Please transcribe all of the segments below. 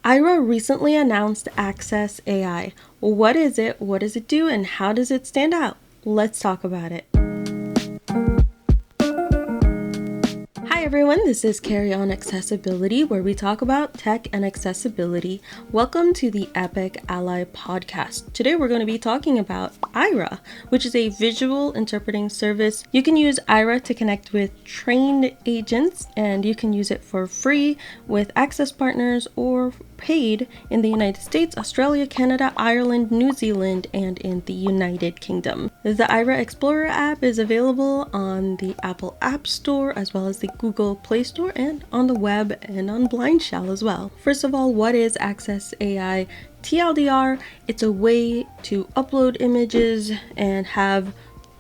Aira recently announced Access AI. What is it, what does it do, and how does it stand out? Let's talk about it. Hi everyone, this is Carrie on Accessibility, where we talk about tech and accessibility. Welcome to the Epic A11y podcast. Today we're going to be talking about Aira, which is a visual interpreting service. You can use Aira to connect with trained agents, and you can use it for free with access partners or paid in the United States, Australia, Canada, Ireland, New Zealand, and in the United Kingdom. The Aira Explorer app is available on the Apple App Store as well as the Google Play Store and on the web and on Blindshell as well. First of all, what is Access AI? TLDR, it's a way to upload images and have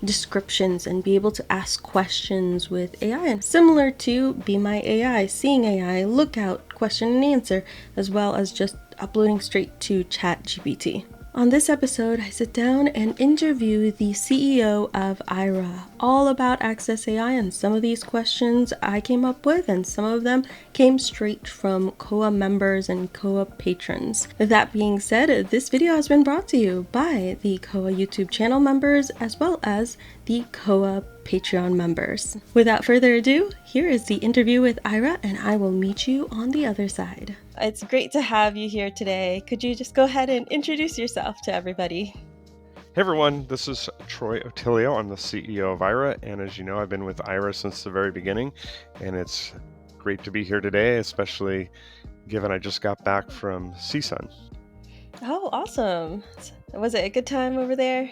descriptions and be able to ask questions with AI, and similar to Be My AI, Seeing AI, Lookout, question and answer, as well as just uploading straight to ChatGPT. On this episode, I sit down and interview the CEO of Aira, all about Access AI, and some of these questions I came up with, and some of them came straight from COA members and COA patrons. That being said, this video has been brought to you by the COA YouTube channel members as well as the COA Patreon members. Without further ado, here is the interview with Aira, and I will meet you on the other side. It's great to have you here today. Could you just go ahead and introduce yourself to everybody? Hey everyone, this is Troy Otillio. I'm the CEO of Aira, and as you know, I've been with Aira since the very beginning, and it's great to be here today, especially given I just got back from CSUN. Oh, awesome. Was it a good time over there?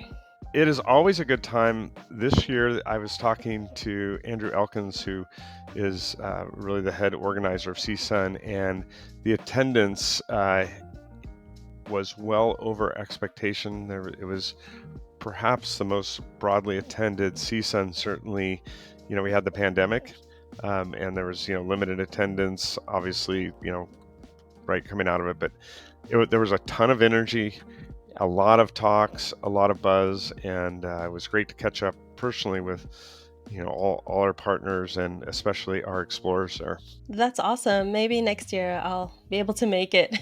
It is always a good time. This year, I was talking to Andrew Elkins, who is really the head organizer of CSUN, and the attendance was well over expectation. It was perhaps the most broadly attended CSUN. Certainly, we had the pandemic, and there was limited attendance. Obviously, right coming out of it, but there was a ton of energy, a lot of talks, a lot of buzz, and it was great to catch up personally with all our partners and especially our explorers there. That's awesome. Maybe next year I'll be able to make it.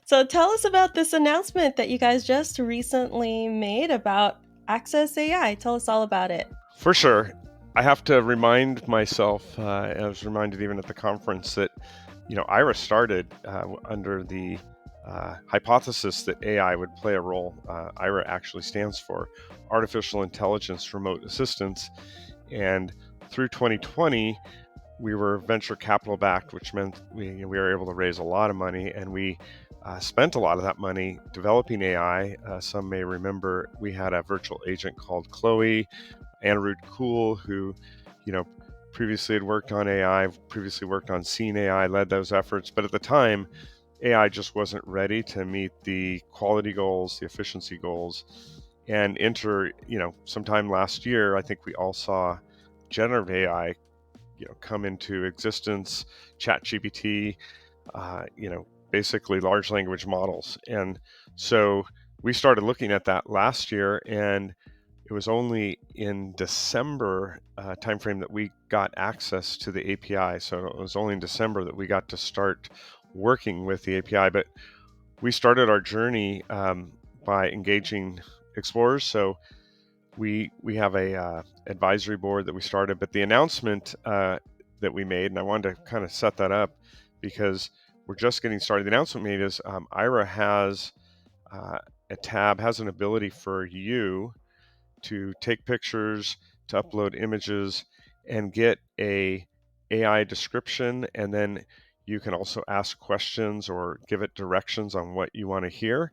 So tell us about this announcement that you guys just recently made about Access AI. Tell us all about it. For sure. I have to remind myself, and I was reminded even at the conference, that Ira started under the hypothesis that AI would play a role. Ira actually stands for Artificial Intelligence Remote Assistance, and through 2020, we were venture capital backed, which meant we were able to raise a lot of money, and we spent a lot of that money developing AI. Some may remember we had a virtual agent called Chloe, Anirudh Kool, who, previously had worked on AI, previously worked on Seeing AI, led those efforts. But at the time, AI just wasn't ready to meet the quality goals, the efficiency goals. And sometime last year, I think we all saw generative AI, come into existence, ChatGPT, basically large language models. And so we started looking at that last year, and it was only in December timeframe that we got access to the API. So it was only in December that we got to start working with the API. But we started our journey by engaging explorers. So we have a advisory board that we started. But the announcement that we made, and I wanted to kind of set that up because we're just getting started. The announcement made is Aira has a tab, has an ability for you to take pictures, to upload images, and get a AI description, and then you can also ask questions or give it directions on what you want to hear.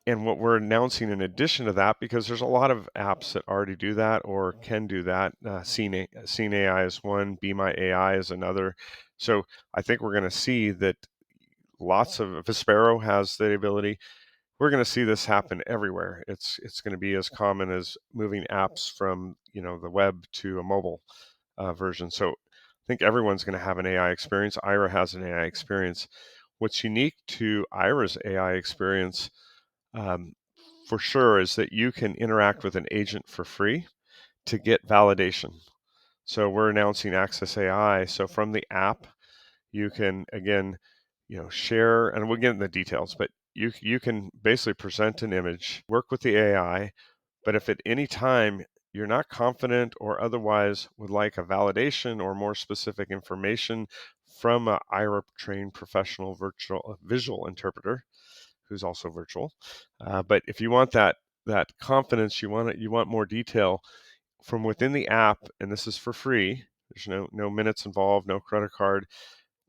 And what we're announcing in addition to that, because there's a lot of apps that already do that or can do that. Seeing AI is one, Be My AI is another. So I think we're going to see that lots of Vispero has the ability. We're going to see this happen everywhere. It's going to be as common as moving apps from the web to a mobile version. So I think everyone's going to have an AI experience. Aira has an AI experience. What's unique to Aira's AI experience, for sure, is that you can interact with an agent for free to get validation. So we're announcing Access AI. So from the app, you can again share, and we'll get into the details, but you can basically present an image, work with the AI, but if at any time you're not confident or otherwise would like a validation or more specific information from a Aira trained professional virtual visual interpreter who's also virtual, but if you want that confidence, you want more detail from within the app, and this is for free. There's no minutes involved, no credit card.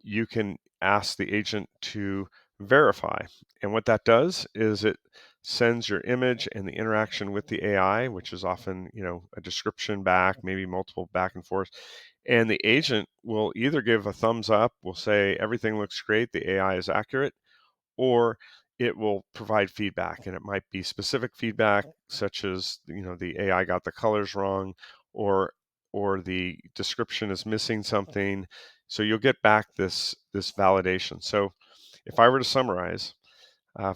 You can ask the agent to verify. And what that does is it sends your image and the interaction with the AI, which is often, a description back, maybe multiple back and forth. And the agent will either give a thumbs up, will say everything looks great, the AI is accurate, or it will provide feedback, and it might be specific feedback such as the AI got the colors wrong, or the description is missing something. So you'll get back this validation. So if I were to summarize,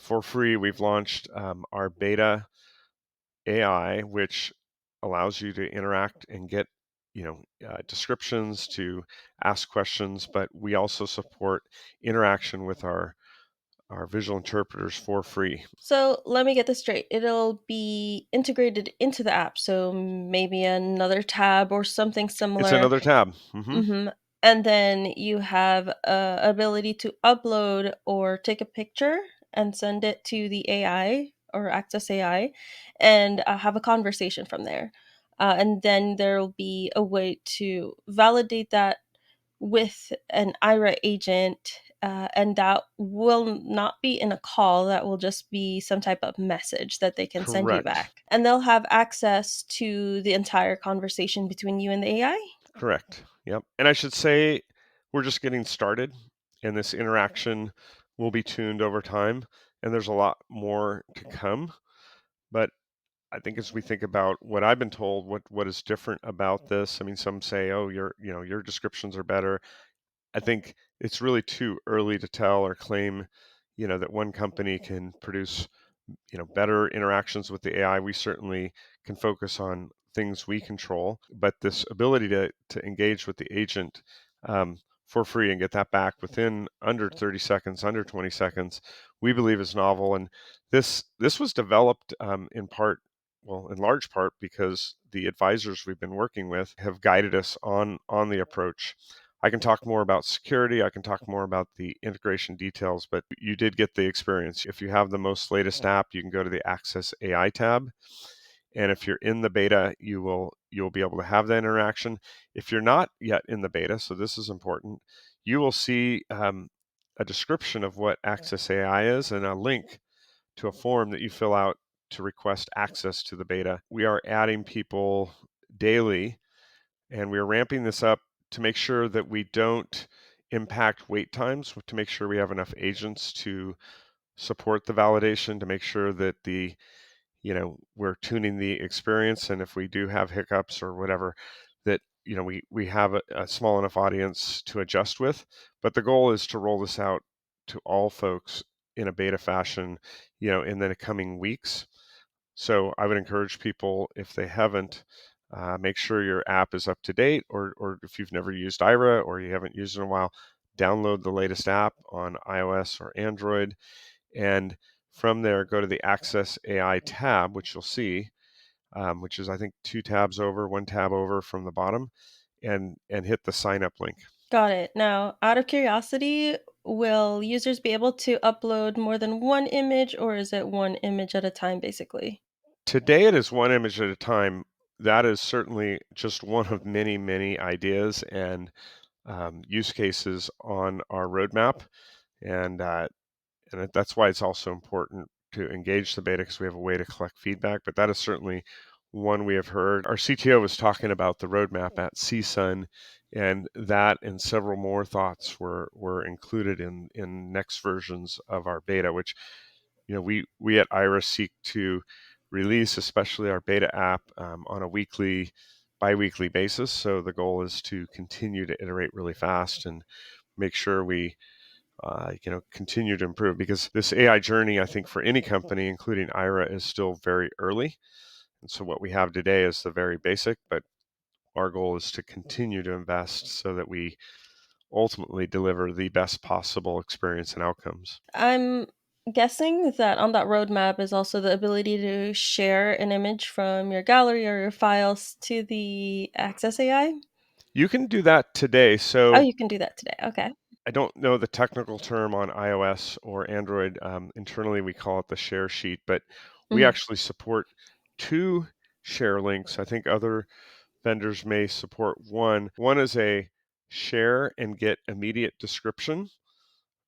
for free, we've launched our beta AI, which allows you to interact and get descriptions, to ask questions, but we also support interaction with our visual interpreters for free. So let me get this straight. It'll be integrated into the app. So maybe another tab or something It's similar. another tab. Mm-hmm. And then you have ability to upload or take a picture and send it to the AI or Access AI and have a conversation from there. And then there will be a way to validate that with an Ira agent, and that will not be in a call. That will just be some type of message that they can send you Correct. back. And they'll have access to the entire conversation between you and the AI. Correct. Yep. And I should say we're just getting started, and this interaction will be tuned over time, and there's a lot more to come. But I think as we think about what I've been told, what is different about this, I mean, some say, oh, your descriptions are better. I think it's really too early to tell or claim, that one company can produce better interactions with the AI. We certainly can focus on things we control, but this ability to engage with the agent for free and get that back within under 30 seconds, under 20 seconds, we believe is novel. And this was developed in part, well, in large part, because the advisors we've been working with have guided us on the approach. I can talk more about security. I can talk more about the integration details, but you did get the experience. If you have the most latest app, you can go to the Access AI tab. And if you're in the beta, you'll be able to have that interaction. If you're not yet in the beta, so this is important, you will see a description of what Access AI is and a link to a form that you fill out to request access to the beta. We are adding people daily, and we're ramping this up to make sure that we don't impact wait times, to make sure we have enough agents to support the validation, to make sure that we're tuning the experience, and if we do have hiccups or whatever, that we have a small enough audience to adjust with. But the goal is to roll this out to all folks in a beta fashion, in the coming weeks. So I would encourage people, if they haven't, make sure your app is up to date, or if you've never used Aira or you haven't used it in a while, download the latest app on iOS or Android, and from there go to the Access AI tab, which you'll see, which is I think two tabs over, one tab over from the bottom, and hit the sign up link. Got it. Now, out of curiosity, will users be able to upload more than one image, or is it one image at a time, basically? Today it is one image at a time. That is certainly just one of many, many ideas and use cases on our roadmap, and that's why it's also important to engage the beta, because we have a way to collect feedback. But that is certainly one we have heard. Our CTO was talking about the roadmap at CSUN, and that and several more thoughts were included in next versions of our beta, which we at Aira seek to release, especially our beta app, on a bi-weekly basis. So the goal is to continue to iterate really fast and make sure we continue to improve, because this AI journey, I think, for any company, including Aira, is still very early. And so what we have today is the very basic, but our goal is to continue to invest so that we ultimately deliver the best possible experience and outcomes. I'm guessing that on that roadmap is also the ability to share an image from your gallery or your files to the Access AI. You can do that today. Oh, So you can do that today. Okay. I don't know the technical term on iOS or Android. Internally, we call it the share sheet, but we Mhm. actually support two share links. I think other vendors may support one. One is a share and get immediate description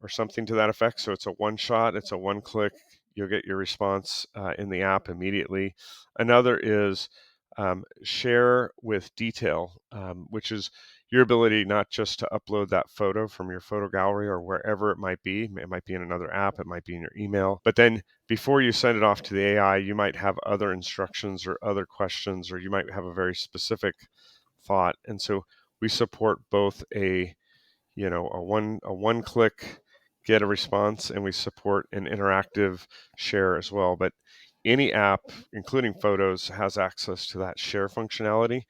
or something to that effect. So it's a one shot, it's a one click. You'll get your response in the app immediately. Another is share with detail, which is your ability not just to upload that photo from your photo gallery or wherever it might be. It might be in another app, it might be in your email. But then before you send it off to the AI, you might have other instructions or other questions, or you might have a very specific thought. And so we support both a one click get a response, and we support an interactive share as well. But any app, including photos, has access to that share functionality,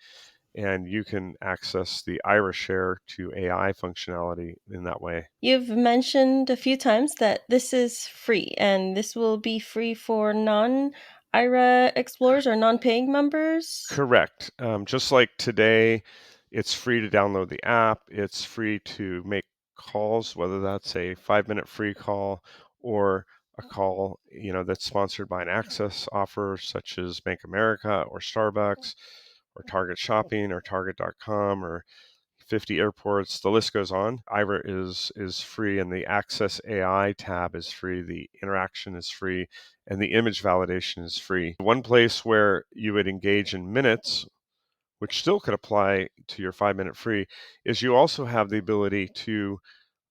and you can access the Aira share to AI functionality in that way. You've mentioned a few times that this is free, and this will be free for non-Ira explorers or non-paying members. Correct. Just like today, it's free to download the app. It's free to make calls, whether that's a 5 minute free call or a call, that's sponsored by an access offer such as Bank America or Starbucks or Target Shopping or Target.com or 50 airports. The list goes on. Ira is free, and the Access AI tab is free. The interaction is free, and the image validation is free. One place where you would engage in minutes, which still could apply to your 5 minute free, is you also have the ability to,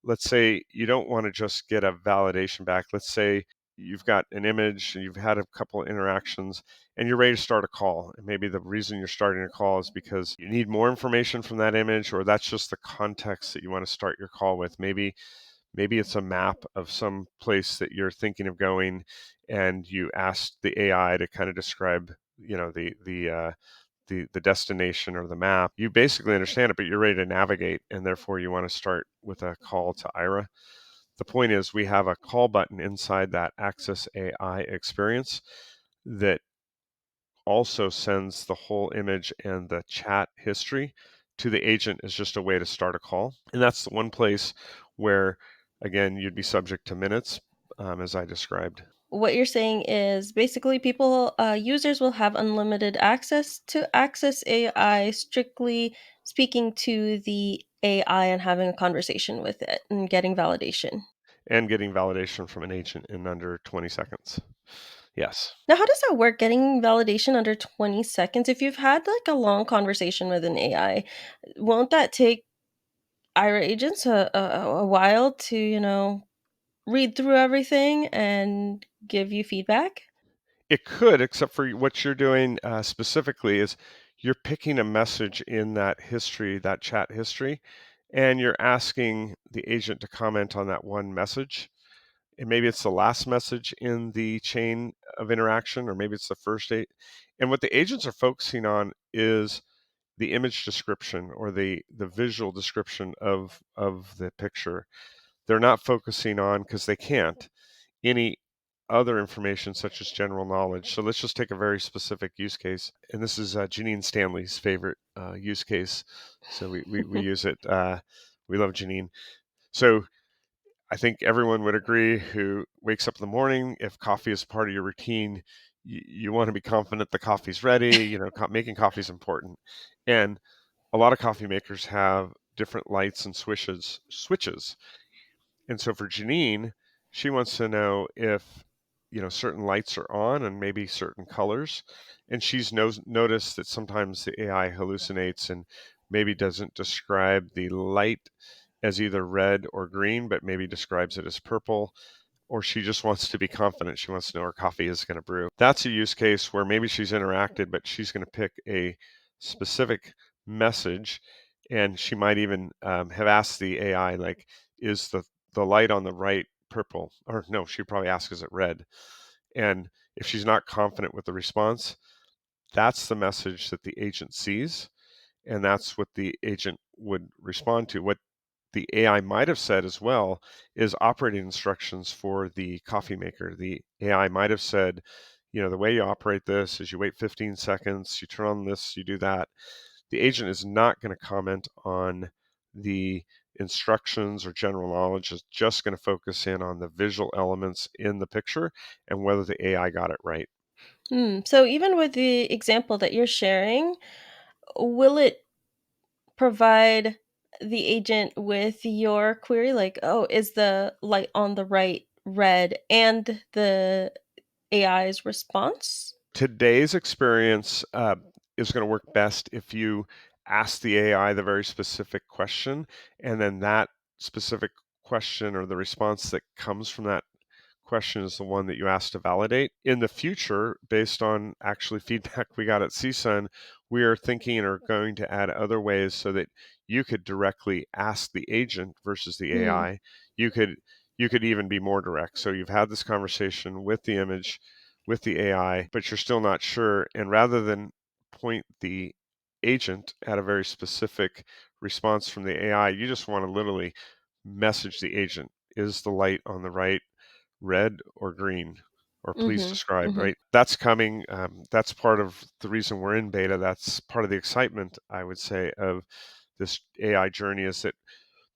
let's say you don't want to just get a validation back. Let's say you've got an image and you've had a couple of interactions and you're ready to start a call. And maybe the reason you're starting a call is because you need more information from that image, or that's just the context that you want to start your call with. Maybe it's a map of some place that you're thinking of going, and you ask the AI to kind of describe, the destination or the map. You basically understand it, but you're ready to navigate, and therefore you want to start with a call to Aira. The point is, we have a call button inside that Access AI experience that also sends the whole image and the chat history to the agent as just a way to start a call. And that's the one place where, again, you'd be subject to minutes, as I described. What you're saying is basically users will have unlimited access to Access AI, strictly speaking to the AI and having a conversation with it and getting validation. And getting validation from an agent in under 20 seconds. Yes. Now, how does that work, getting validation under 20 seconds? If you've had like a long conversation with an AI, won't that take Ira agents a while to, read through everything and give you feedback? It could, except for what you're doing specifically is you're picking a message in that history, that chat history, and you're asking the agent to comment on that one message. And maybe it's the last message in the chain of interaction, or maybe it's the first date. And what the agents are focusing on is the image description or the visual description of the picture. They're not focusing on, because they can't, any other information such as general knowledge. So let's just take a very specific use case. And this is Janine Stanley's favorite use case. So we use it. We love Janine. So I think everyone would agree who wakes up in the morning, if coffee is part of your routine, you want to be confident the coffee's ready. Making coffee is important. And a lot of coffee makers have different lights and switches. And so for Janine, she wants to know if, certain lights are on and maybe certain colors. And she's noticed that sometimes the AI hallucinates and maybe doesn't describe the light as either red or green, but maybe describes it as purple. Or she just wants to be confident. She wants to know her coffee is going to brew. That's a use case where maybe she's interacted, but she's going to pick a specific message. And she might even have asked the AI, like, is the light on the right purple? Or no, she'd probably ask, is it red? And if she's not confident with the response, that's the message that the agent sees. And that's what the agent would respond to. What the AI might have said as well is operating instructions for the coffee maker. The AI might have said, the way you operate this is you wait 15 seconds, you turn on this, you do that. The agent is not going to comment on the instructions or general knowledge. Is just going to focus in on the visual elements in the picture and whether the AI got it right. So even with the example that you're sharing, will it provide the agent with your query? Like, oh, is the light on the right red, and the AI's response? Today's experience is going to work best if you ask the AI the very specific question, and then that specific question or the response that comes from that question is the one that you ask to validate. In the future, based on actually feedback we got at CSUN, we are thinking and are going to add other ways so that you could directly ask the agent versus the Mm, AI. You could even be more direct. So you've had this conversation with the image, with the AI, but you're still not sure. And rather than point the agent at a very specific response from the AI, you just want to literally message the agent, is the light on the right red or green, or please mhm, describe, mhm. right? That's coming. That's part of the reason we're in beta. That's part of the excitement, I would say, of this AI journey, is that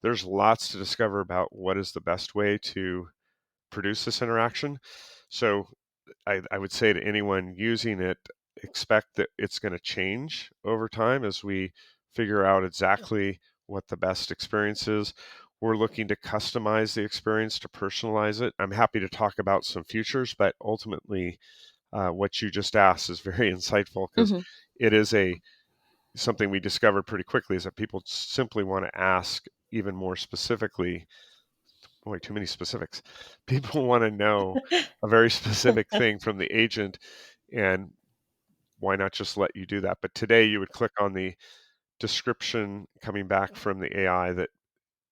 there's lots to discover about what is the best way to produce this interaction. So I would say to anyone using it, expect that it's going to change over time as we figure out exactly what the best experience is. We're looking to customize the experience, to personalize it. I'm happy to talk about some futures, but ultimately, what you just asked is very insightful, because Mhm. it is something we discovered pretty quickly, is that people simply want to ask even more specifically. Boy, too many specifics. People want to know a very specific thing from the agent, and why not just let you do that? But today you would click on the description coming back from the AI that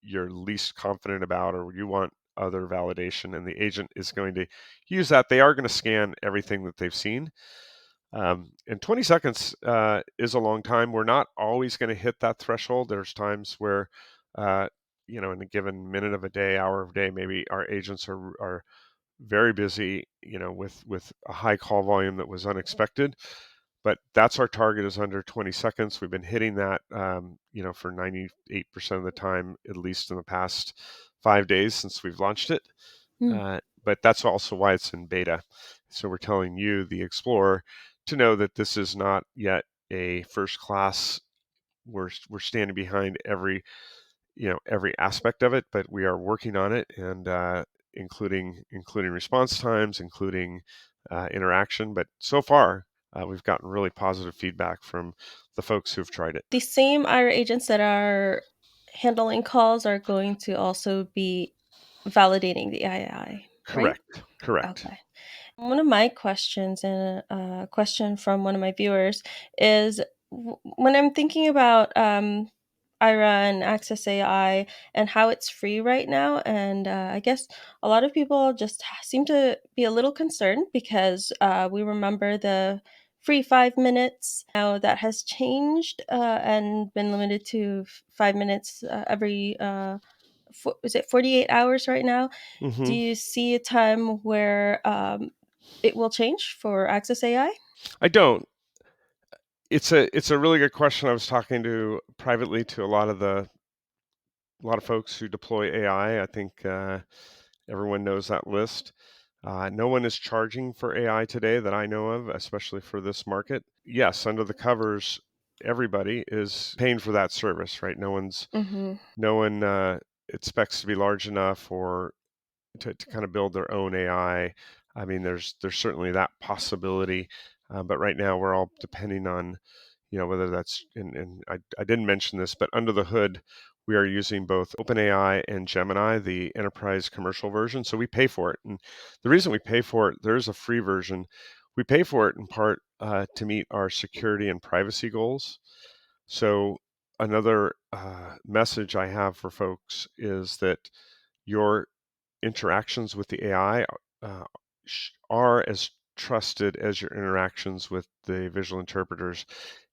you're least confident about, or you want other validation, and the agent is going to use that. They are going to scan everything that they've seen. And 20 seconds is a long time. We're not always going to hit that threshold. There's times where, uh, in a given minute of a day, hour of a day, maybe our agents are very busy, with a high call volume that was unexpected. But that's our target, is under 20 seconds. We've been hitting that, for 98% of the time, at least in the past 5 days since we've launched it. Mm. But that's also why it's in beta. So we're telling you, the Explorer, to know that this is not yet a first class. We're standing behind every aspect of it, but we are working on it, and including response times, including interaction. But so far, we've gotten really positive feedback from the folks who've tried it. The same Ira agents that are handling calls are going to also be validating the AI, right? Correct. Correct. Okay. One of my questions, and a question from one of my viewers, is when I'm thinking about Ira and Access AI and how it's free right now, and I guess a lot of people just seem to be a little concerned because we remember the free 5 minutes. Now that has changed and been limited to 5 minutes every. Is it 48 hours right now? Do Hmm. you see a time where it will change for Access AI? I don't. It's a really good question. I was talking to privately to a lot of folks who deploy AI. I think everyone knows that list. No one is charging for AI today that I know of, especially for this market. Yes, under the covers, everybody is paying for that service, right? Mhm. No one expects to be large enough, or to kind of build their own AI. I mean, there's certainly that possibility, but right now we're all depending on, whether that's, and I didn't mention this, but under the hood, we are using both OpenAI and Gemini, the enterprise commercial version. So we pay for it, and the reason we pay for it, there is a free version. We pay for it in part to meet our security and privacy goals. So another message I have for folks is that your interactions with the AI uh, are as trusted as your interactions with the visual interpreters.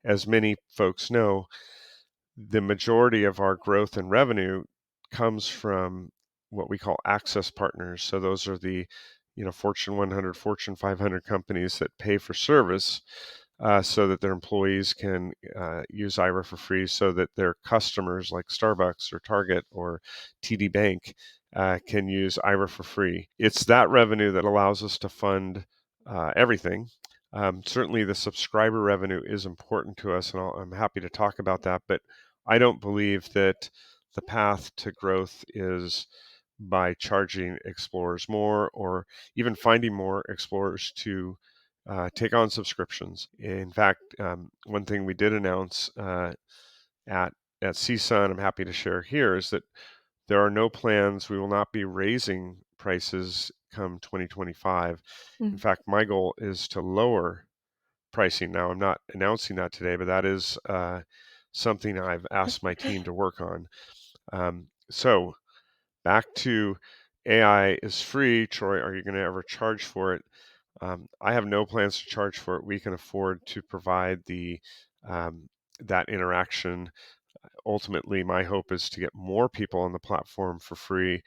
As many folks know, the majority of our growth and revenue comes from what we call access partners. So those are the Fortune 100, Fortune 500 companies that pay for service so that their employees can use Aira for free, so that their customers like Starbucks or Target or TD Bank can use Aira for free. It's that revenue that allows us to fund everything. Certainly, the subscriber revenue is important to us, and I'm happy to talk about that. But I don't believe that the path to growth is by charging explorers more, or even finding more explorers to take on subscriptions. In fact, one thing we did announce at at CSUN, I'm happy to share here, is that there are no plans. We will not be raising prices come 2025. In Mm. fact, my goal is to lower pricing. Now, I'm not announcing that today, but that is something I've asked my team to work on. So back to AI is free. Troy, are you going to ever charge for it? I have no plans to charge for it. We can afford to provide the that interaction. Ultimately, my hope is to get more people on the platform for free.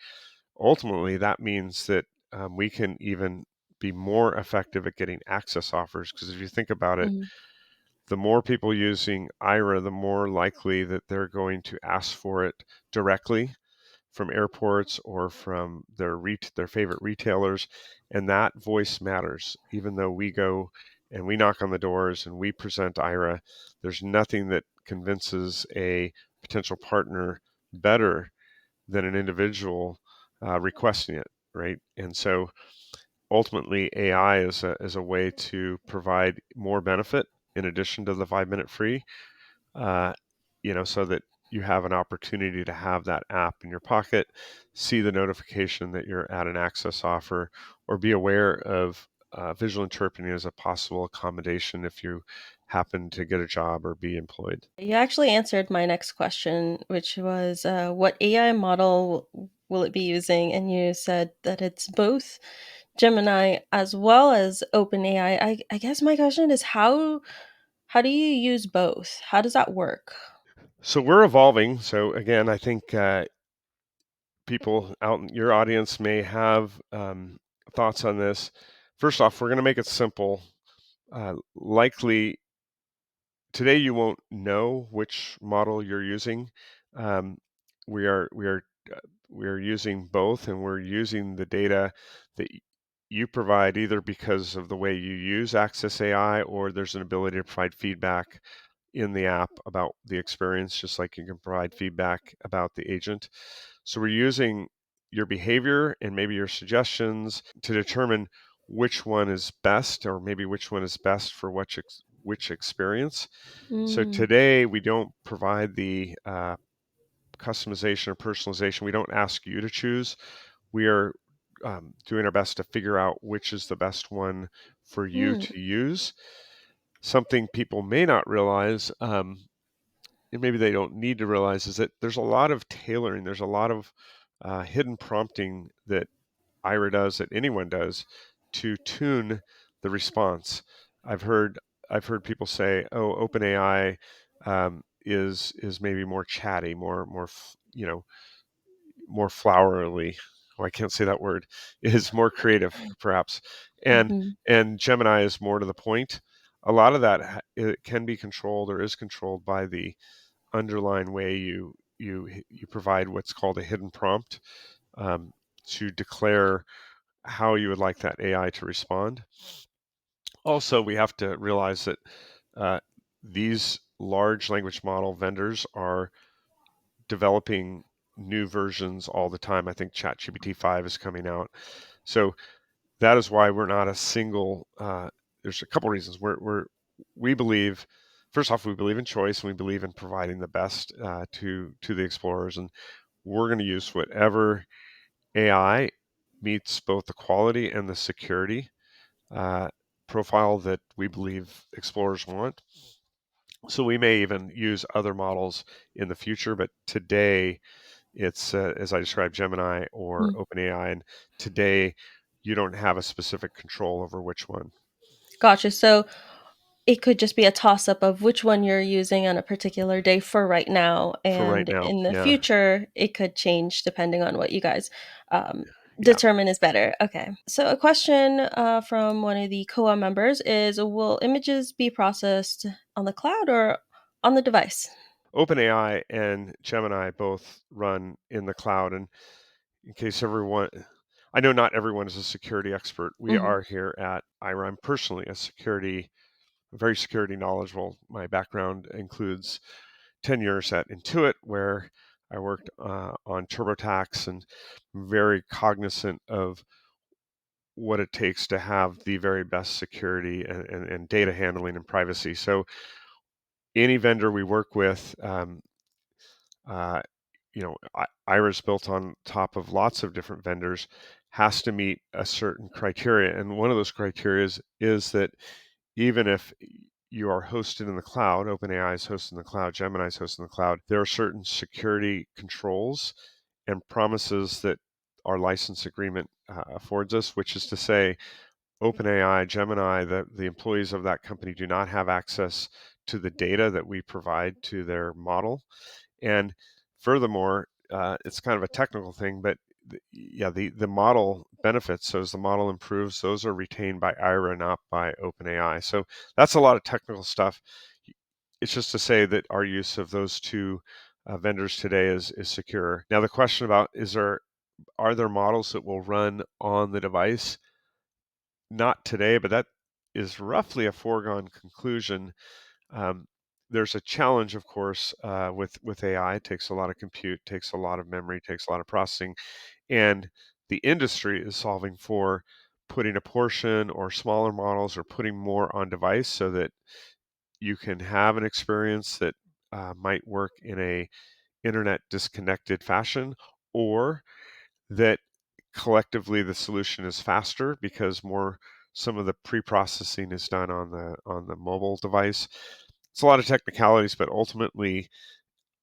Ultimately, that means that we can even be more effective at getting access offers. Because if you think about it, Mm. the more people using Aira, the more likely that they're going to ask for it directly from airports or from their favorite retailers, and that voice matters. Even though we go and we knock on the doors and we present Aira, there's nothing that convinces a potential partner better than an individual requesting it, right? And so ultimately, AI is a way to provide more benefit in addition to the 5 minute free, uh, so that you have an opportunity to have that app in your pocket, see the notification that you're at an access offer, or be aware of visual interpreting as a possible accommodation if you happen to get a job or be employed. You actually answered my next question, which was what AI model will it be using? And you said that it's both Gemini as well as OpenAI. I guess my question is how do you use both? How does that work? So we're evolving. So again, I think people out in your audience may have thoughts on this. First off, we're going to make it simple. Likely today you won't know which model you're using. Um, we are we are we are using both, and we're using the data that you provide either because of the way you use Access AI, or there's an ability to provide feedback in the app about the experience, just like you can provide feedback about the agent. So we're using your behavior and maybe your suggestions to determine which one is best, or maybe which one is best for which experience. So Mm, today we don't provide the customization or personalization. We don't ask you to choose. We are doing our best to figure out which is the best one for you mm, to use. Something people may not realize, and maybe they don't need to realize, is that there's a lot of tailoring. There's a lot of hidden prompting that Ira does, that anyone does, to tune the response. I've heard I've heard people say, "Oh, OpenAI is maybe more chatty, more flowery." Oh, I can't say that word. Is more creative, perhaps, and mhm, and Gemini is more to the point. A lot of that it can be controlled, or is controlled, by the underlying way you provide what's called a hidden prompt, um, to declare how you would like that AI to respond. Also, we have to realize that uh, these large language model vendors are developing new versions all the time. I think ChatGPT 5 is coming out. So that is why we're not a single. There's a couple reasons. We believe, first off, we believe in choice, and we believe in providing the best to the explorers, and we're going to use whatever AI meets both the quality and the security uh, profile that we believe explorers want. So we may even use other models in the future, but today it's as I described, Gemini or mm. OpenAI, and today you don't have a specific control over which one. Gotcha. So it could just be a toss up of which one you're using on a particular day for right now. for right And now. in the Yeah, future, it could change depending on what you guys um, yeah. determine is better. Okay. So, a question from one of the COA members is: will images be processed on the cloud or on the device? OpenAI and Gemini both run in the cloud, and in case everyone, I know not everyone is a security expert. We Hmm. are here at Aira. I'm personally very security knowledgeable. My background includes 10 years at Intuit, where I worked on TurboTax, and very cognizant of what it takes to have the very best security and data handling and privacy. So any vendor we work with, uh, Aira's built on top of lots of different vendors, has to meet a certain criteria. And one of those criteria is that even if you are hosted in the cloud, OpenAI is hosted in the cloud, Gemini is hosted in the cloud, there are certain security controls and promises that our license agreement affords us, which is to say, OpenAI, Gemini, the employees of that company do not have access to the data that we provide to their model. And furthermore, it's kind of a technical thing, but the model benefits. So as the model improves, those are retained by Aira, not by OpenAI. So that's a lot of technical stuff. It's just to say that our use of those two vendors today is secure. Now the question about are there models that will run on the device? Not today, but that is roughly a foregone conclusion. Um, there's a challenge, of course, with AI. It takes a lot of compute, takes a lot of memory, takes a lot of processing, and the industry is solving for putting a portion or smaller models or putting more on device so that you can have an experience that might work in a internet disconnected fashion, or that collectively the solution is faster because more some of the pre-processing is done on the mobile device. It's a lot of technicalities, but ultimately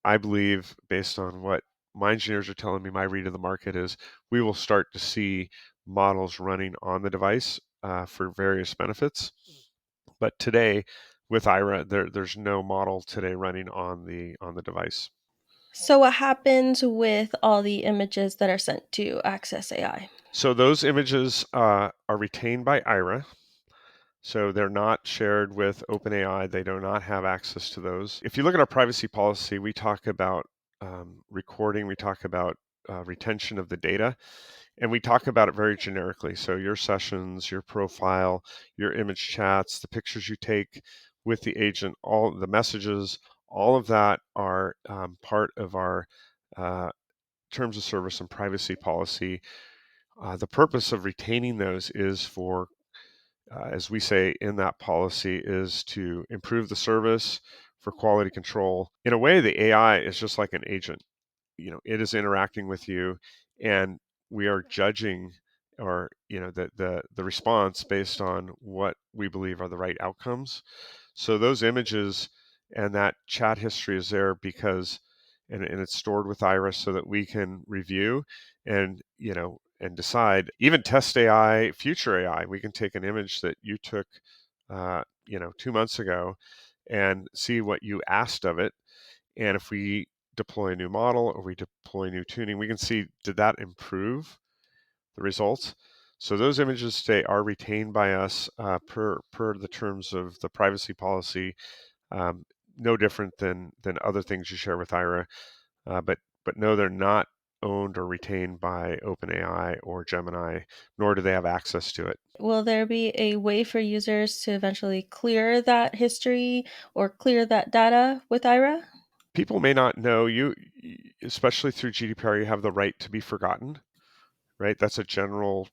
I believe, based on what my engineers are telling me, my read of the market is we will start to see models running on the device for various benefits. But today with Ira, there's no model today running on the device. So, what happens with all the images that are sent to Access AI? So those images are retained by Ira. So they're not shared with OpenAI. They do not have access to those. If you look at our privacy policy, we talk about recording, we talk about retention of the data, and we talk about it very generically. So your sessions, your profile, your image chats, the pictures you take with the agent, all the messages, all of that are part of our uh, terms of service and privacy policy. The purpose of retaining those is for, as we say in that policy, is to improve the service for quality control. In a way, the AI is just like an agent. It is interacting with you, and we are judging, or the response based on what we believe are the right outcomes. So those images and that chat history is there because, and it's stored with Iris so that we can review and and decide, even test AI, future AI. We can take an image that you took 2 months ago and see what you asked of it, and if we deploy a new model or we deploy new tuning, we can see, did that improve the results? So those images today are retained by us per the terms of the privacy policy. Um, no different than other things you share with Ira, but no, they're not owned or retained by OpenAI or Gemini, nor do they have access to it. Will there be a way for users to eventually clear that history or clear that data with Ira? People may not know especially through GDPR, you have the right to be forgotten, right? That's a general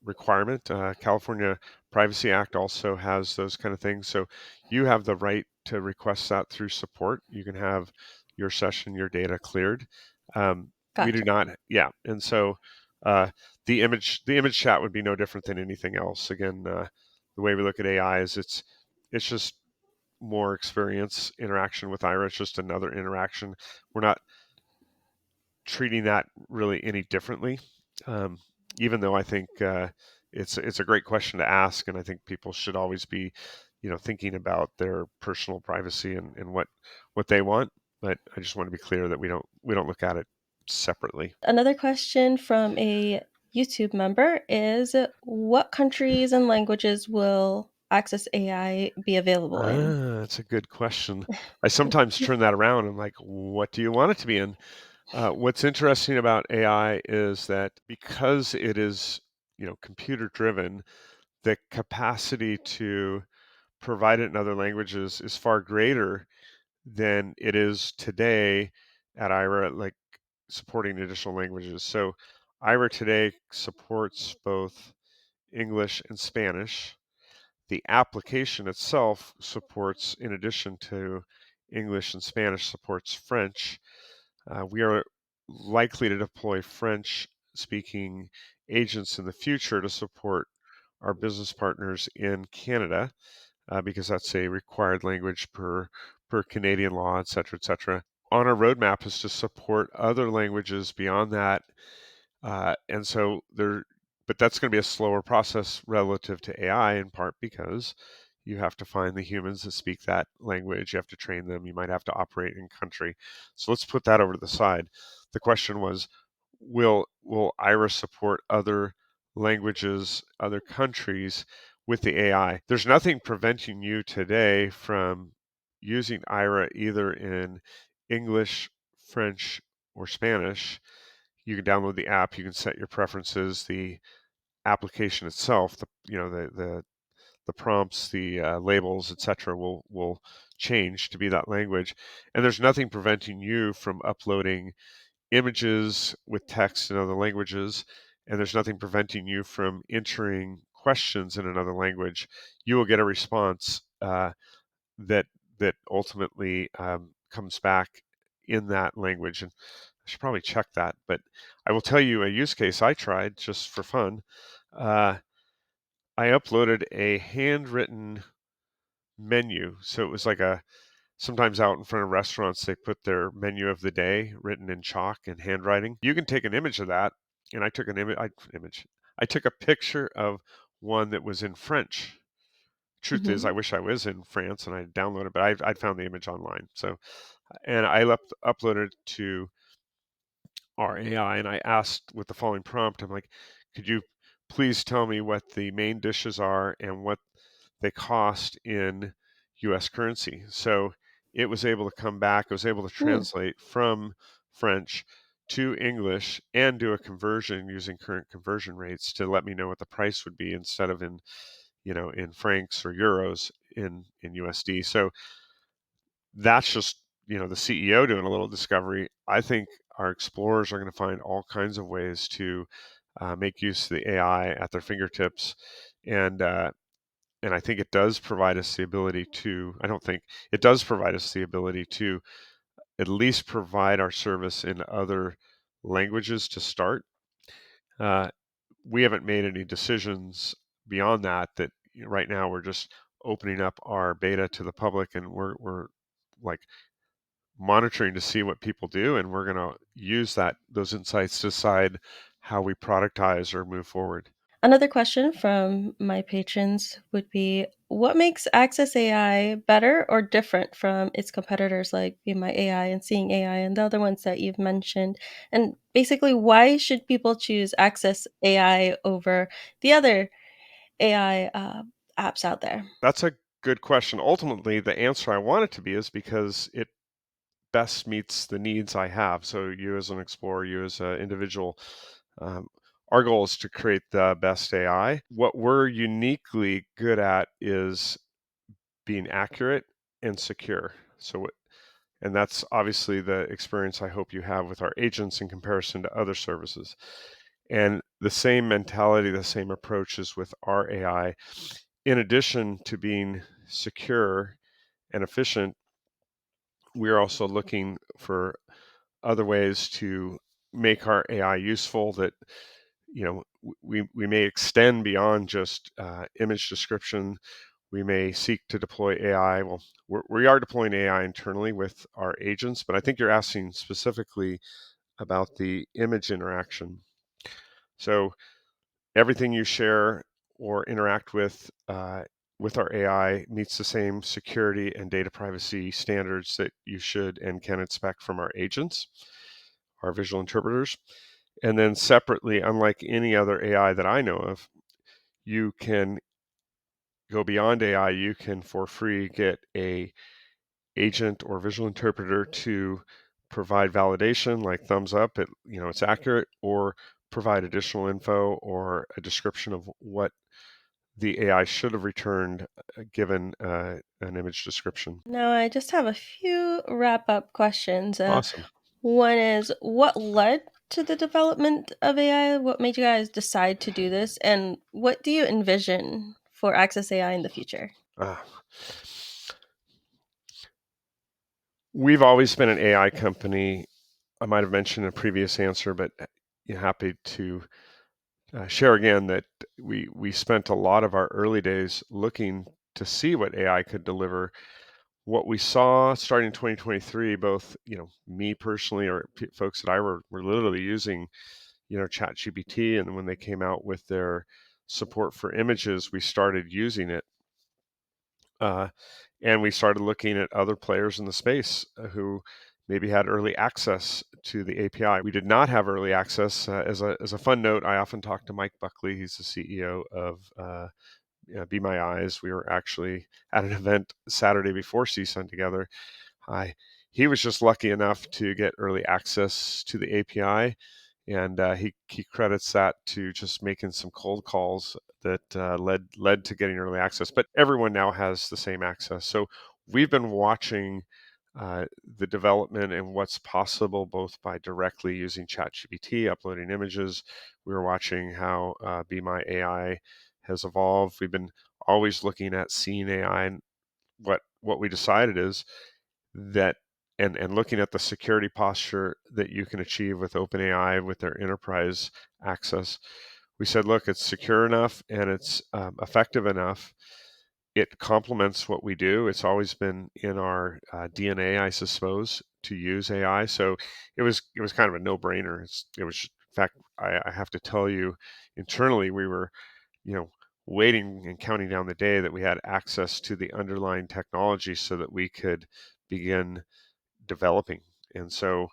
requirement. California Privacy Act also has those kind of things. So you have the right to request that through support. You can have your session, your data cleared. We do Gotcha. not, yeah. And so uh, the image chat would be no different than anything else. Again, the way we look at AI is it's just more experience interaction with Ira. It's just another interaction. We're not treating that really any differently. Um, Even though I think it's a great question to ask, and I think people should always be, thinking about their personal privacy and what they want. But I just want to be clear that we don't look at it separately. Another question from a YouTube member is what countries and languages will Access AI be available in? That's a good question. I sometimes turn that around. I'm like, what do you want it to be in? What's interesting about AI is that because it is, computer driven, the capacity to provide it in other languages is far greater than it is today at Ira, like supporting additional languages. So Ira today supports both English and Spanish. The application itself supports, in addition to English and Spanish, supports French. We are likely to deploy French speaking agents in the future to support our business partners in Canada, because that's a required language per Canadian law, et cetera, et cetera. On our roadmap is to support other languages beyond that, and so there, but that's going to be a slower process relative to AI, in part because you have to find the humans that speak that language. You have to train them. You might have to operate in country. So let's put that over to the side. The question was, will Iris support other languages, other countries with the AI? There's nothing preventing you today from using Ira either in English, French, or Spanish. You can download the app, you can set your preferences, the application itself, the prompts, the labels, etc., will change to be that language, and there's nothing preventing you from uploading images with text in other languages, and there's nothing preventing you from entering questions in another language. You will get a response that ultimately comes back in that language. And I should probably check that, but I will tell you a use case I tried just for fun. Uh, I uploaded a handwritten menu. So it was like sometimes out in front of restaurants, they put their menu of the day written in chalk and handwriting. You can take an image of that. And I took an image. I took a picture of one that was in French. Truth is, I Mhm. wish I was in France and I downloaded it, but I'd found the image online. So, and I uploaded to our AI, and I asked with the following prompt. I'm like, could you please tell me what the main dishes are and what they cost in US currency? So it was able to come back, it was able to Hmm. translate from French to English and do a conversion using current conversion rates to let me know what the price would be instead of in francs or euros in USD. So that's just the CEO doing a little discovery. I think our explorers are going to find all kinds of ways to make use of the AI at their fingertips, and uh, and I think it does provide us the ability to. I don't think it does provide us the ability to at least provide our service in other languages to start. Uh, we haven't made any decisions beyond that. That right now we're just opening up our beta to the public, and we're like monitoring to see what people do, and we're going to use those insights to decide how we productize or move forward. Another question from my patrons would be what makes Access AI better or different from its competitors like Be My AI and Seeing AI and the other ones that you've mentioned? And basically, why should people choose Access AI over the other AI apps out there? That's a good question. Ultimately, the answer I want it to be is because it best meets the needs I have. So you as an explorer, you as an individual, um, our goal is to create the best AI. What we're uniquely good at is being accurate and secure. And that's obviously the experience I hope you have with our agents in comparison to other services. And the same mentality, the same approach is with our AI. In addition to being secure and efficient, we're also looking for other ways to make our AI useful that we may extend beyond just image description. We may seek to deploy AI. Well, we are deploying AI internally with our agents, but I think you're asking specifically about the image interaction. So everything you share or interact with with our AI meets the same security and data privacy standards that you should and can expect from our agents, our visual interpreters. And then separately, unlike any other AI that I know of, you can go beyond AI. You can for free get a agent or visual interpreter to provide validation, like thumbs up, it's accurate, or provide additional info or a description of what the AI should have returned given an image description. Now, I just have a few wrap up questions. Awesome. One is, what led to the development of AI? What made you guys decide to do this? And what do you envision for Access AI in the future? Uh, we've always been an AI company. I might have mentioned in a previous answer, but happy to share again that we spent a lot of our early days looking to see what AI could deliver. What we saw starting in 2023, both me personally or folks that I were literally using ChatGPT, and when they came out with their support for images, we started using it. And we started looking at other players in the space who maybe had early access to the API. We did not have early access. As a fun note, I often talk to Mike Buckley. He's the CEO of Be My Eyes. We were actually at an event Saturday before CSUN together. He was just lucky enough to get early access to the API, and he credits that to just making some cold calls that led to getting early access. But everyone now has the same access. So we've been watching the development and what's possible, both by directly using ChatGPT, uploading images. We were watching how Be My AI has evolved. We've been always looking at seeing AI, and what we decided is that and looking at the security posture that you can achieve with OpenAI with their enterprise access, we said, look, it's secure enough and it's effective enough. It complements what we do. It's always been in our DNA, I suppose, to use AI. So it was kind of a no-brainer. It was, in fact, I have to tell you, internally we were, you know, waiting and counting down the day that we had access to the underlying technology so that we could begin developing. And so,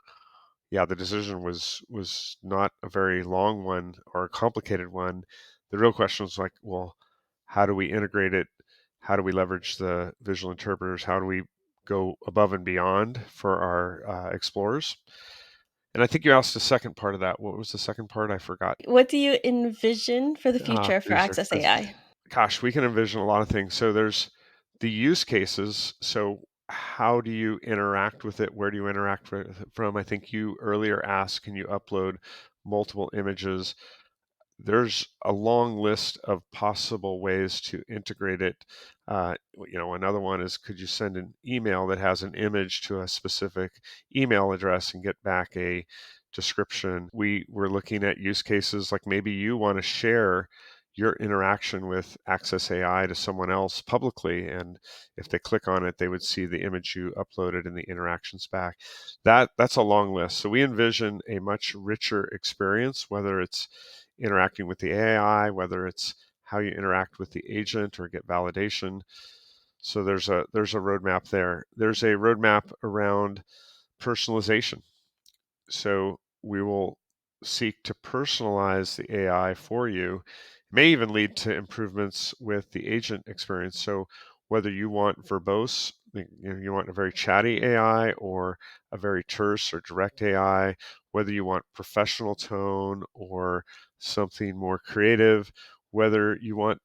yeah, the decision was not a very long one or a complicated one. The real question was like, well, how do we integrate it? How do we leverage the visual interpreters? How do we go above and beyond for our explorers? And I think you asked the second part of that. What was the second part? I forgot. What do you envision for the future for Producer. Access AI? Gosh, we can envision a lot of things. So there's the use cases. So how do you interact with it? Where do you interact with it from? I think you earlier asked, can you upload multiple images? There's a long list of possible ways to integrate it. Another one is, could you send an email that has an image to a specific email address and get back a description? We were looking at use cases like maybe you want to share your interaction with Access AI to someone else publicly, and if they click on it, they would see the image you uploaded and the interactions back. That's a long list. So we envision a much richer experience, whether it's interacting with the AI, whether it's how you interact with the agent or get validation. So there's a roadmap there. There's a roadmap around personalization. So we will seek to personalize the AI for you. It may even lead to improvements with the agent experience. So whether you want verbose, you want a very chatty AI or a very terse or direct AI, whether you want professional tone or something more creative, whether you want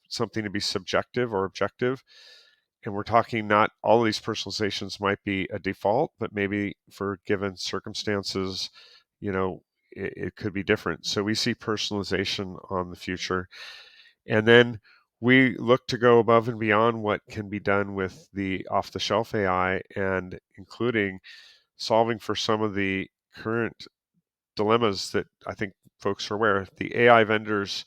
something to be subjective or objective, and we're talking, not all of these personalizations might be a default, but maybe for given circumstances, it could be different. So we see personalization on the future. And then we look to go above and beyond what can be done with the off the shelf AI, and including solving for some of the current dilemmas that I think folks are aware. The AI vendors,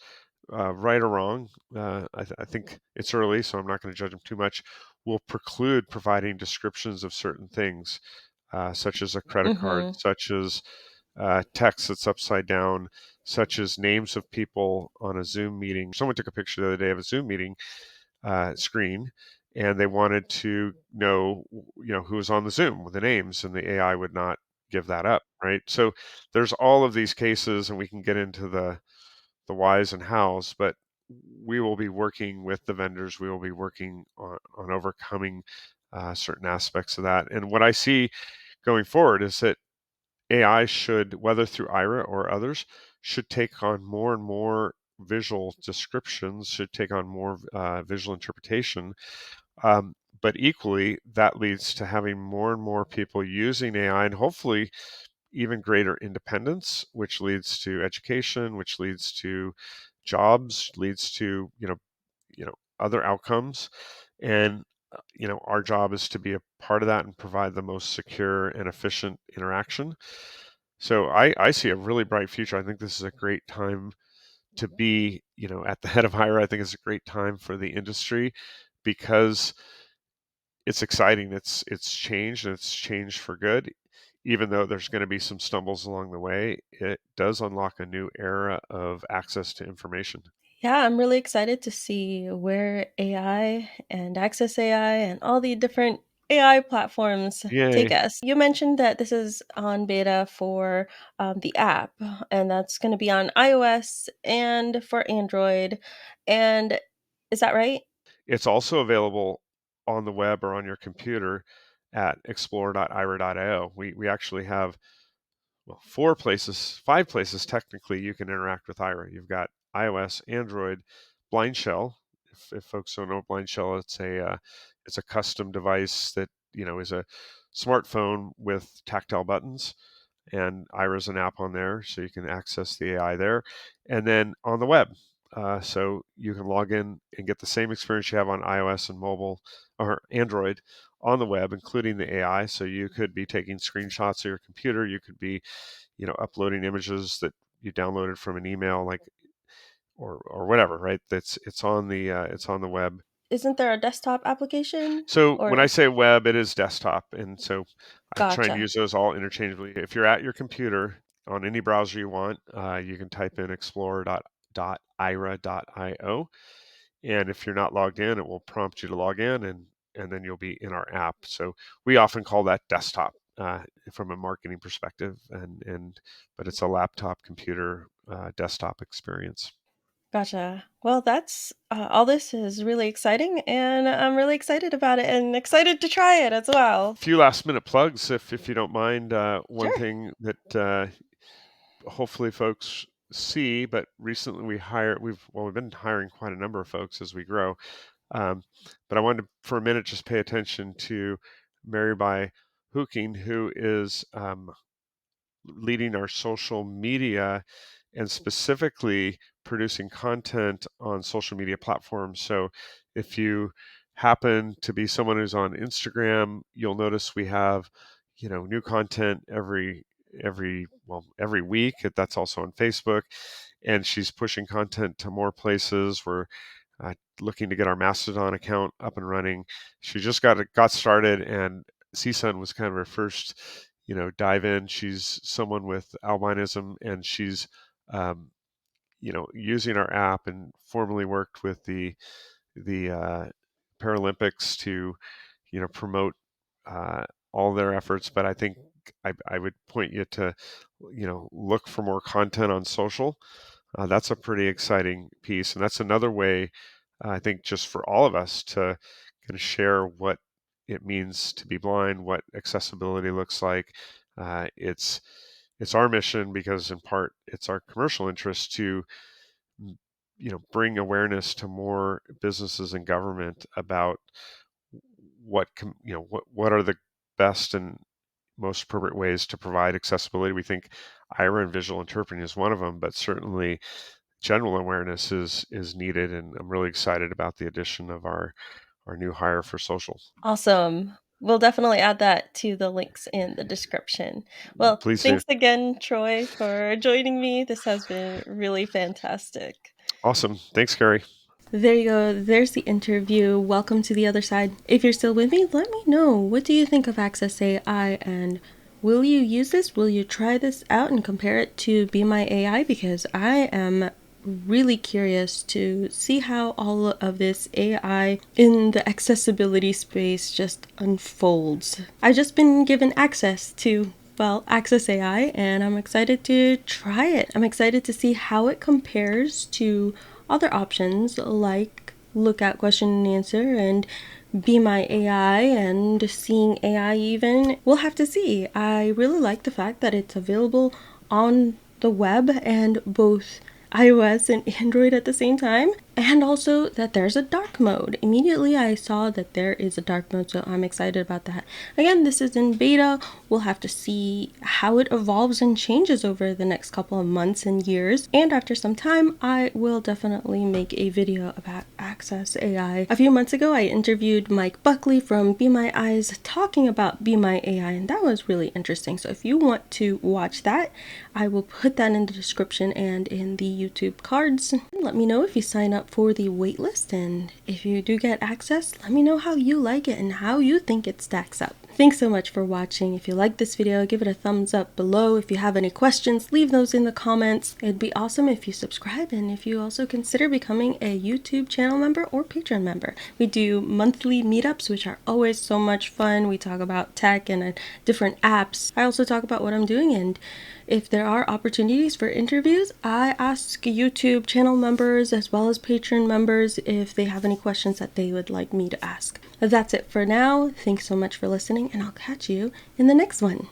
right or wrong, I think it's early, so I'm not going to judge them too much, will preclude providing descriptions of certain things, such as a credit card, Mm-hmm. such as text that's upside down, such as names of people on a Zoom meeting. Someone took a picture the other day of a Zoom meeting. screen, and they wanted to know, who was on the Zoom with the names, and the AI would not give that up, right? So there's all of these cases, and we can get into the whys and hows, but we will be working with the vendors. We will be working on overcoming certain aspects of that. And what I see going forward is that AI should, whether through Aira or others, should take on more and more visual descriptions, should take on more visual interpretation. But equally, that leads to having more and more people using AI, and hopefully even greater independence, which leads to education, which leads to jobs, leads to other outcomes. And our job is to be a part of that and provide the most secure and efficient interaction. So I see a really bright future. I think this is a great time to be, at the head of Hire. I think it's a great time for the industry because it's exciting. It's changed, and it's changed for good. Even though there's going to be some stumbles along the way, it does unlock a new era of access to information. Yeah, I'm really excited to see where AI and Access AI and all the different AI platforms take Yay. us. You mentioned that this is on beta for the app, and that's going to be on iOS and for Android. And is that right? It's also available on the web or on your computer at explore.ira.io. We actually have, well, 5 places technically you can interact with Ira. You've got iOS, Android, Blind Shell. If folks don't know Blind Shell, it's a custom device that is a smartphone with tactile buttons, and Ira's an app on there, so you can access the AI there. And then on the web, so you can log in and get the same experience you have on iOS and mobile or Android on the web, including the AI. So you could be taking screenshots of your computer. You could be, uploading images that you downloaded from an email, like or whatever, right? It's on the web. Isn't there a desktop application? So when I Or say web, it is desktop, and so I try and gotcha. use those all interchangeably. If you're at your computer on any browser you want, you can type in explore.ira.io, and if you're not logged in, it will prompt you to log in, and then you'll be in our app. So we often call that desktop from a marketing perspective, and but it's a laptop computer desktop experience. Gotcha. Well, that's all this is really exciting, and I'm really excited about it and excited to try it as well. Few last minute plugs, if you don't mind. One Sure. thing that hopefully folks see, but recently we've been hiring quite a number of folks as we grow. Um, but I wanted to, for a minute, just pay attention to Mary by Hooking, who is leading our social media and specifically producing content on social media platforms. So if you happen to be someone who's on Instagram, you'll notice we have, new content every week. That's also on Facebook, and she's pushing content to more places. We're looking to get our Mastodon account up and running. She just got started, and CSUN was kind of her first, dive in. She's someone with albinism, and she's, um, using our app, and formerly worked with the Paralympics to, promote uh, all their efforts. But I think I would point you to, look for more content on social. That's a pretty exciting piece, and that's another way, I think, just for all of us to kind of share what it means to be blind, what accessibility looks like. It's our mission, because in part it's our commercial interest to bring awareness to more businesses and government about what are the best and most appropriate ways to provide accessibility. We think Ira and visual interpreting is one of them, but certainly general awareness is needed, and I'm really excited about the addition of our new hire for social. Awesome. We'll definitely add that to the links in the description. Well, Please do. thanks again, Troy, for joining me. This has been really fantastic. Awesome. Thanks, Carrie. There you go. There's the interview. Welcome to the other side. If you're still with me, let me know. What do you think of Access AI, and will you use this? Will you try this out and compare it to Be My AI? Because I am really curious to see how all of this AI in the accessibility space just unfolds. I've just been given access to Access AI, and I'm excited to try it. I'm excited to see how it compares to other options like Lookout Question and Answer and Be My AI and Seeing AI even. We'll have to see. I really like the fact that it's available on the web and both iOS and Android at the same time, and also that there's a dark mode. Immediately I saw that there is a dark mode, so I'm excited about that. Again, this is in beta. We'll have to see how it evolves and changes over the next couple of months and years, and after some time I will definitely make a video about Access AI. A few months ago I interviewed Mike Buckley from Be My Eyes talking about Be My AI, and that was really interesting. So if you want to watch that, I will put that in the description and in the YouTube cards. Let me know if you sign up for the waitlist, and if you do get access, let me know how you like it and how you think it stacks up. Thanks so much for watching. If you like this video, give it a thumbs up below. If you have any questions, leave those in the comments. It'd be awesome if you subscribe, and if you also consider becoming a YouTube channel member or Patreon member. We do monthly meetups, which are always so much fun. We talk about tech and different apps. I also talk about what I'm doing, and if there are opportunities for interviews, I ask YouTube channel members as well as Patreon members if they have any questions that they would like me to ask. That's it for now. Thanks so much for listening, and I'll catch you in the next one.